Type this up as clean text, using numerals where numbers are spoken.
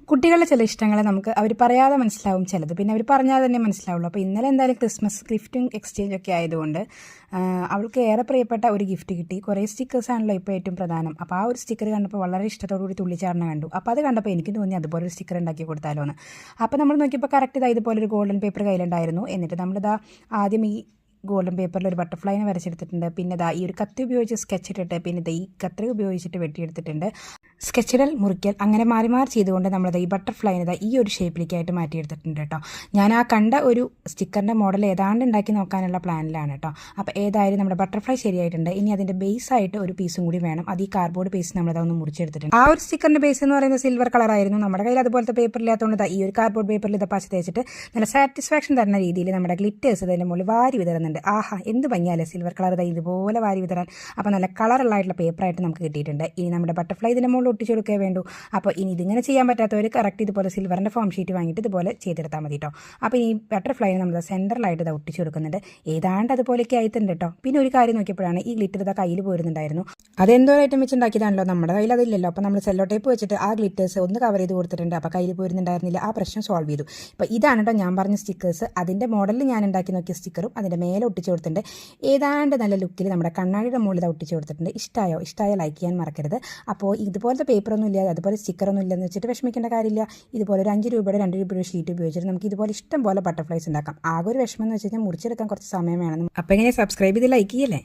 കുട്ടികളുടെ ചില ഇഷ്ടങ്ങൾ നമുക്ക് അവർ പറയാതെ മനസ്സിലാവും, ചിലത് പിന്നെ അവർ പറഞ്ഞാൽ തന്നെ മനസ്സിലാവുള്ളൂ. അപ്പോൾ ഇന്നലെ എന്തായാലും ക്രിസ്മസ് ഗിഫ്റ്റും എക്സ്ചേഞ്ച് ഒക്കെ ആയതുകൊണ്ട് അവൾക്ക് ഏറെ പ്രിയപ്പെട്ട ഒരു ഗിഫ്റ്റ് കിട്ടി. കുറേ സ്റ്റിക്കേഴ്സാണല്ലോ ഇപ്പോൾ ഏറ്റവും പ്രധാനം. അപ്പോൾ ആ ഒരു സ്റ്റിക്കർ കണ്ടപ്പോൾ വളരെ ഇഷ്ടത്തോടുകൂടി തുള്ളിച്ചാടന കണ്ടു. അപ്പോൾ അത് കണ്ടപ്പോൾ എനിക്ക് തോന്നി അതുപോലെ ഒരു സ്റ്റിക്കർ ഉണ്ടാക്കി കൊടുത്താലോ എന്ന്. അപ്പോൾ നമ്മൾ നോക്കിയപ്പോൾ കറക്റ്റ് ഇതുപോലെ ഒരു ഗോൾഡൻ പേപ്പർ കയ്യിലുണ്ടായിരുന്നു. എന്നിട്ട് നമ്മളിതാ ആദ്യം ഈ ഗോൾഡൻ പേപ്പറിൽ ഒരു ബട്ടർഫ്ലൈനെ വരച്ചെടുത്തിട്ടുണ്ട്. പിന്നെ ഈ ഒരു കത്തി ഉപയോഗിച്ച് സ്കെച്ച് ഇട്ടിട്ട് പിന്നെ ഈ കത്രിക ഉപയോഗിച്ചിട്ട് വെട്ടിയെടുത്തിട്ടുണ്ട്. സ്കെച്ചിടൽ മുറിക്കൽ അങ്ങനെ മാറി മാറി ചെയ്തുകൊണ്ട് നമ്മളത് ഈ ബട്ടർഫ്ലൈനെ ഈ ഒരു ഷേപ്പിലേക്കായിട്ട് മാറ്റിയെടുത്തിട്ടുണ്ട് കേട്ടോ. ഞാൻ ആ കണ്ട ഒരു സ്റ്റിക്കറിൻ്റെ മോഡൽ ഏതാണ്ട് ഉണ്ടാക്കി നോക്കാനുള്ള പ്ലാനിലാണ് കേട്ടോ. അപ്പോൾ ഏതായാലും നമ്മുടെ ബട്ടർഫ്ലൈ ശരിയായിട്ടുണ്ട്. ഇനി അതിൻ്റെ ബേസായിട്ട് ഒരു പീസും കൂടി വേണം. അത് ഈ കാർഡ്ബോർഡ് പീസ് നമ്മളതൊന്ന് മുറിച്ചെടുത്തിട്ടുണ്ട്. ആ ഒരു സ്റ്റിക്കറിൻ്റെ ബേസ് എന്ന് പറയുന്നത് സിൽവർ കളറായിരുന്നു. നമ്മുടെ കയ്യിൽ അതുപോലത്തെ പേപ്പർ ഇല്ലാത്തതുകൊണ്ട് ഈ ഒരു കാർഡ്ബോർഡ് പേപ്പറിൽ ഇത് പച്ച തേച്ചിട്ട് നല്ല സാറ്റിസ്ഫാക്ഷൻ തരുന്ന രീതിയിൽ നമ്മുടെ ഗ്ലിറ്റേഴ്സ് ഇതിൻ്റെ മുകളിൽ വാരി വിതറുന്നുണ്ട്. ആഹാ, എന്ത് ഭംഗിയല്ലേ സിൽവർ കളർ ഇതുപോലെ വാരി വിതറാൻ. അപ്പോൾ നല്ല കളറുള്ളായിട്ടുള്ള പേപ്പറായിട്ട് നമുക്ക് കിട്ടിയിട്ടുണ്ട്. ഇനി നമ്മുടെ ബട്ടർഫ്ലൈ ഇതിൻ്റെ മുകളിൽ ഒട്ടിച്ചു കൊടുക്കേ വേണ്ടു. അപ്പോൾ ഇനി ഇതിങ്ങനെ ചെയ്യാൻ പറ്റാത്തവർ കറക്റ്റ് ഇതുപോലെ സിൽവറിൻ്റെ ഫോം ഷീറ്റ് വാങ്ങിയിട്ട് ഇതുപോലെ ചെയ്തെടുത്താൽ മതി കേട്ടോ. അപ്പോൾ ഈ ബട്ടർഫ്ലൈനെ നമ്മൾ സെൻറ്ററിലായിട്ട് ഇത് ഒട്ടിച്ചു കൊടുക്കുന്നുണ്ട്. ഏതാണ്ട് അതുപോലെയൊക്കെ ആയിട്ടുണ്ട് കേട്ടോ. പിന്നെ ഒരു കാര്യം നോക്കിയപ്പോഴാണ് ഈ ഗ്ലിറ്റർ ഇതാ കയ്യിൽ പോരുന്നുണ്ടായിരുന്നു. അതെന്തോ ഐറ്റം വെച്ചുണ്ടാക്കിയതാണല്ലോ, നമ്മുടെ കയ്യിൽ അതില്ലല്ലോ. അപ്പോൾ നമ്മൾ സെല്ലോ ടേപ്പ് വെച്ചിട്ട് ആ ഗ്ലിറ്റേഴ്സ് ഒന്ന് കവർ ചെയ്ത് കൊടുത്തിട്ടുണ്ട്. അപ്പോൾ കയ്യിൽ പോരുന്നുണ്ടായിരുന്നില്ല. ആ പ്രശ്നം സോൾവ് ചെയ്തു. അപ്പോൾ ഇതാണ് കേട്ടോ ഞാൻ പറഞ്ഞ സ്റ്റിക്കേഴ്സ്. അതിൻ്റെ മോഡലിൽ ഞാൻ ഉണ്ടാക്കി നോക്കിയ സ്റ്റിക്കറും അതിൻ്റെ മേലെ ഒട്ടിച്ചു കൊടുത്തിട്ടുണ്ട്. ഏതാണ്ട് നല്ല ലുക്കിൽ നമ്മുടെ കണ്ണാടിയുടെ മുകളിൽ ഇത് ഒട്ടിച്ചു കൊടുത്തിട്ടുണ്ട്. ഇഷ്ടമായ ലൈക്ക് ചെയ്യാൻ മറക്കരുത്. അപ്പോൾ ഇതുപോലത്തെ പേപ്പറൊന്നും ഇല്ല, അതുപോലെ സ്റ്റിക്കറൊന്നും ഇല്ലെന്ന് വെച്ചിട്ട് വിഷമിക്കേണ്ട കാര്യമില്ല. ഇതുപോലെ ഒരു 5 രൂപയുടെ 2 രൂപയുടെ ഷീറ്റ് ഉപയോഗിച്ചിട്ട് നമുക്ക് ഇതുപോലെ ഇഷ്ടം പോലെ ബട്ടർഫ്ലൈസ് ഉണ്ടാക്കാം. ആകെ ഒരു വിഷമം എന്ന് വെച്ച് കഴിഞ്ഞാൽ മുറിച്ചെടുക്കാൻ കുറച്ച് സമയം വേണം. അപ്പോൾ എങ്ങനെ സബ്സ്ക്രൈബ് ചെയ്ത് ലൈക്ക് ചെയ്യല്ലേ.